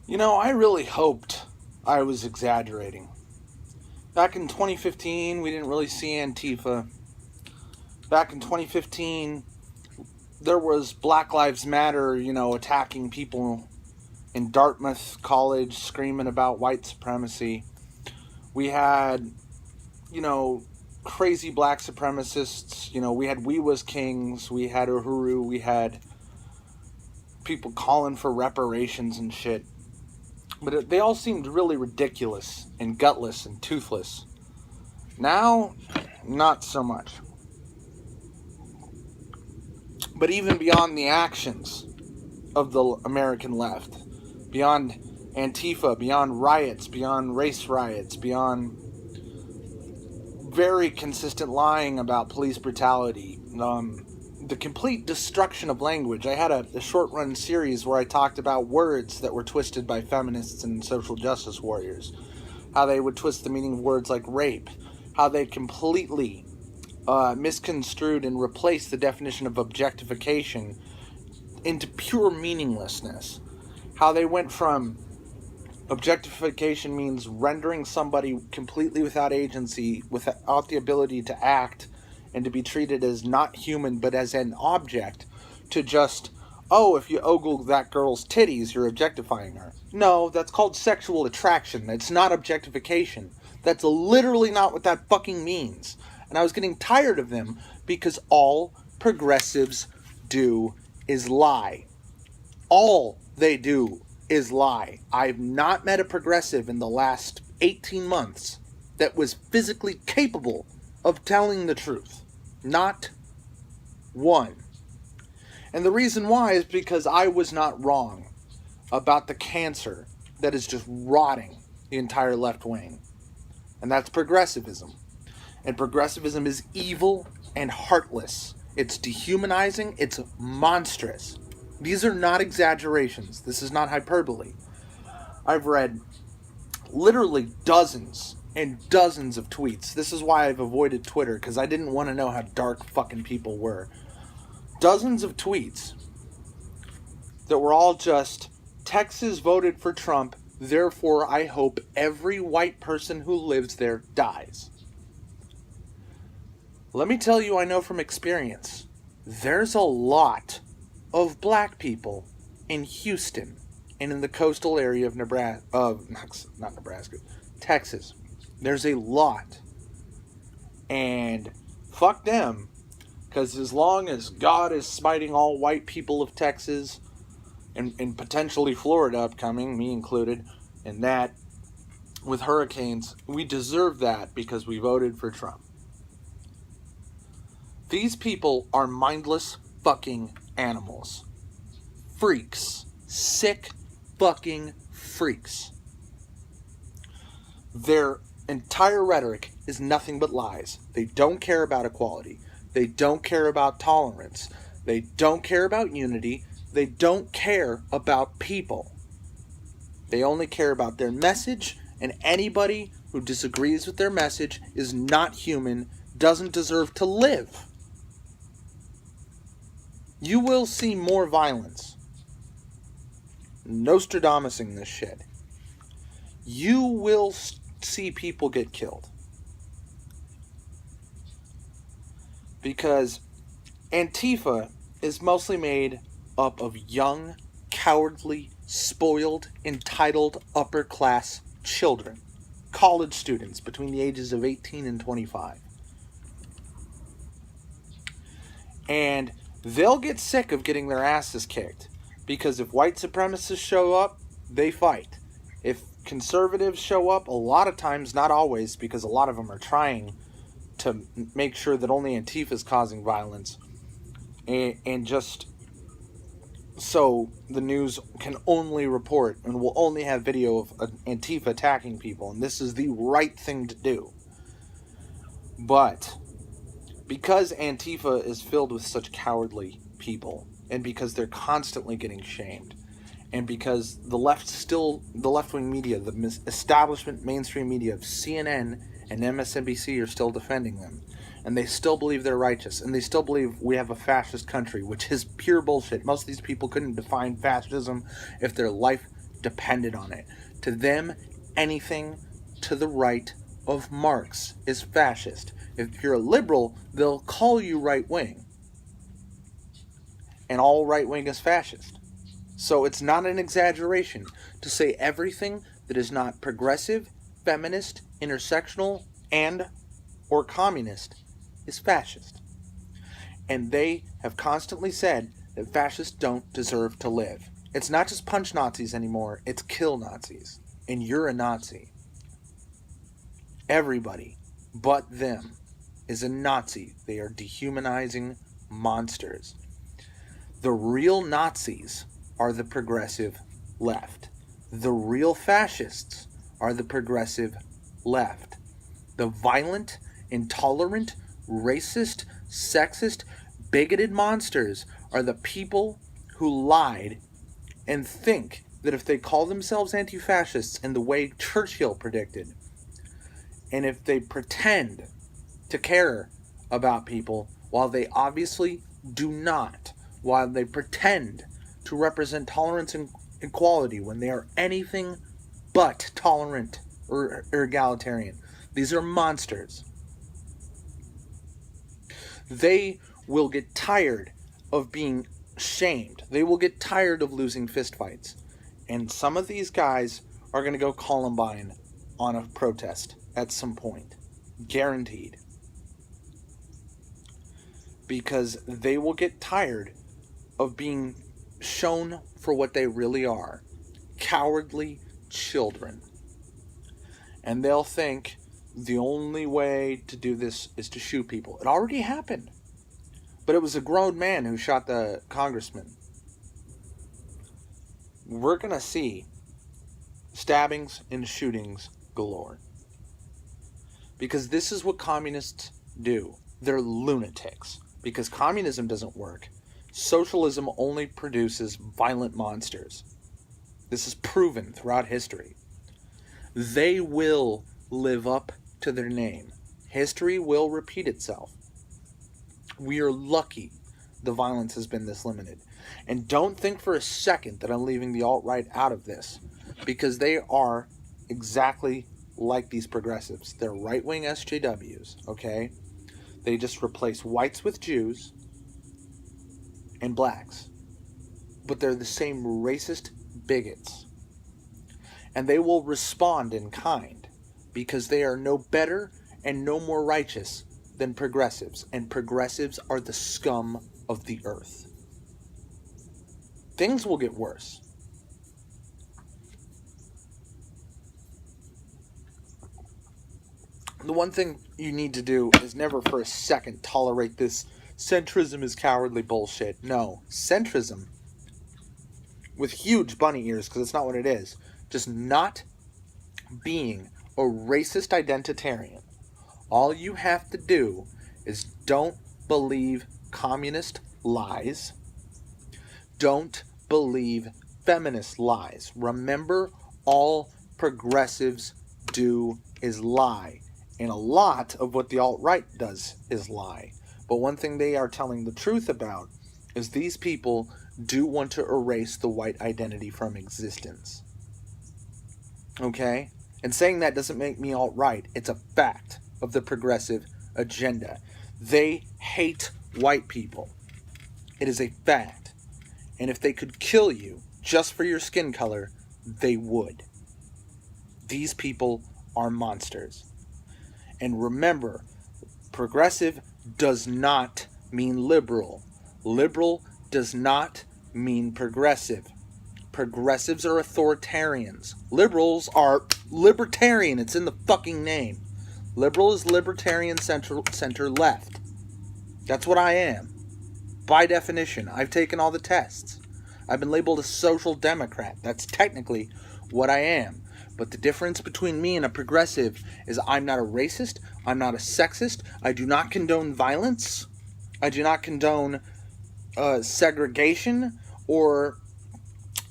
I really hoped I was exaggerating. Back in 2015, we didn't really see Antifa. Back in 2015, there was Black Lives Matter, attacking people in Dartmouth College, screaming about white supremacy. We had, you know, crazy black supremacists. We had We Was Kings, we had Uhuru, we had people calling for reparations and shit. But they all seemed really ridiculous and gutless and toothless. Now, not so much. But even beyond the actions of the American left, beyond Antifa, beyond riots, beyond race riots, beyond very consistent lying about police brutality, the complete destruction of language. I had a short run series where I talked about words that were twisted by feminists and social justice warriors. How they would twist the meaning of words like rape. How they completely misconstrued and replaced the definition of objectification into pure meaninglessness. How they went from objectification means rendering somebody completely without agency, without the ability to act, and to be treated as not human but as an object, to just, oh, if you ogle that girl's titties, you're objectifying her. No, that's called sexual attraction. That's not objectification. That's literally not what that fucking means. And I was getting tired of them because all progressives do is lie. All they do is lie. I've not met a progressive in the last 18 months that was physically capable of telling the truth. Not one. And the reason why is because I was not wrong about the cancer that is just rotting the entire left wing. And that's progressivism. And progressivism is evil and heartless. It's dehumanizing. It's monstrous. These are not exaggerations. This is not hyperbole. I've read literally dozens and dozens of tweets. This is why I've avoided Twitter, because I didn't want to know how dark fucking people were. Dozens of tweets that were all just, Texas voted for Trump, therefore I hope every white person who lives there dies. Let me tell you, I know from experience, there's a lot of black people in Houston and in the coastal area of Texas. There's a lot. And fuck them, because as long as God is smiting all white people of Texas, and potentially Florida upcoming, me included, and that, with hurricanes, we deserve that because we voted for Trump. These people are mindless fucking animals. Freaks. Sick fucking freaks. Their entire rhetoric is nothing but lies. They don't care about equality. They don't care about tolerance. They don't care about unity. They don't care about people. They only care about their message, and anybody who disagrees with their message is not human, doesn't deserve to live. You will see more violence. Nostradamusing this shit. You will see people get killed. Because Antifa is mostly made up of young, cowardly, spoiled, entitled, upper-class children. College students between the ages of 18 and 25. And they'll get sick of getting their asses kicked. Because if white supremacists show up, they fight. If conservatives show up, a lot of times, not always, because a lot of them are trying to make sure that only Antifa is causing violence. And just so the news can only report and will only have video of Antifa attacking people. And this is the right thing to do. But because Antifa is filled with such cowardly people, and because they're constantly getting shamed, and because the left-wing media, the establishment mainstream media of CNN and MSNBC are still defending them, and they still believe they're righteous, and they still believe we have a fascist country, which is pure bullshit. Most of these people couldn't define fascism if their life depended on it. To them, anything to the right of Marx is fascist. If you're a liberal, they'll call you right-wing. And all right-wing is fascist. So it's not an exaggeration to say everything that is not progressive, feminist, intersectional, and or communist is fascist. And they have constantly said that fascists don't deserve to live. It's not just punch Nazis anymore, it's kill Nazis. And you're a Nazi. Everybody but them is a Nazi. They are dehumanizing monsters. The real Nazis are the progressive left. The real fascists are the progressive left. The violent, intolerant, racist, sexist, bigoted monsters are the people who lied and think that if they call themselves anti-fascists in the way Churchill predicted, and if they pretend to care about people while they obviously do not, while they pretend to represent tolerance and equality when they are anything but tolerant or egalitarian. These are monsters. They will get tired of being shamed. They will get tired of losing fistfights. And some of these guys are going to go Columbine on a protest at some point. Guaranteed. Because they will get tired of being shown for what they really are. Cowardly children. And they'll think the only way to do this is to shoot people. It already happened. But it was a grown man who shot the congressman. We're going to see stabbings and shootings galore. Because this is what communists do. They're lunatics. Because communism doesn't work. Socialism only produces violent monsters. This is proven throughout history. They will live up to their name. History will repeat itself. We are lucky the violence has been this limited. And don't think for a second that I'm leaving the alt-right out of this. Because they are exactly like these progressives. They're right-wing SJWs, okay? They just replace whites with Jews and blacks. But they're the same racist bigots. And they will respond in kind because they are no better and no more righteous than progressives. And progressives are the scum of the earth. Things will get worse. The one thing you need to do is never for a second tolerate this centrism is cowardly bullshit. No, centrism, with huge bunny ears, because it's not what it is, just not being a racist identitarian. All you have to do is don't believe communist lies. Don't believe feminist lies. Remember, all progressives do is lie. And a lot of what the alt-right does is lie. But one thing they are telling the truth about is these people do want to erase the white identity from existence. Okay? And saying that doesn't make me alt-right. It's a fact of the progressive agenda. They hate white people. It is a fact. And if they could kill you just for your skin color, they would. These people are monsters. And remember, progressive does not mean liberal. Liberal does not mean progressive. Progressives are authoritarians. Liberals are libertarian. It's in the fucking name. Liberal is libertarian center left. That's what I am. By definition, I've taken all the tests. I've been labeled a social democrat. That's technically what I am. But the difference between me and a progressive is I'm not a racist. I'm not a sexist. I do not condone violence. I do not condone segregation or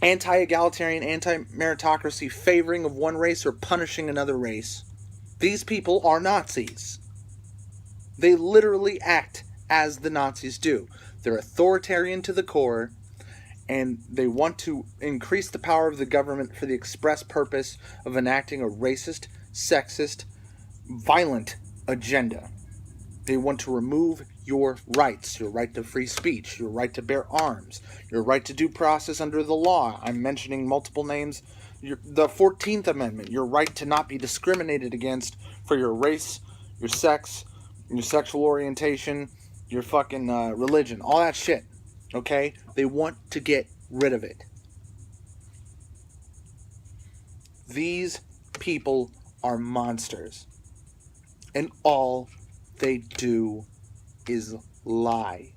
anti-egalitarian, anti-meritocracy favoring of one race or punishing another race. These people are Nazis. They literally act as the Nazis do. They're authoritarian to the core, and they want to increase the power of the government for the express purpose of enacting a racist, sexist, violent agenda. They want to remove your rights, your right to free speech, your right to bear arms, your right to due process under the law. I'm mentioning multiple names. The 14th Amendment, your right to not be discriminated against for your race, your sex, your sexual orientation, your fucking religion, all that shit. Okay? They want to get rid of it. These people are monsters. And all they do is lie.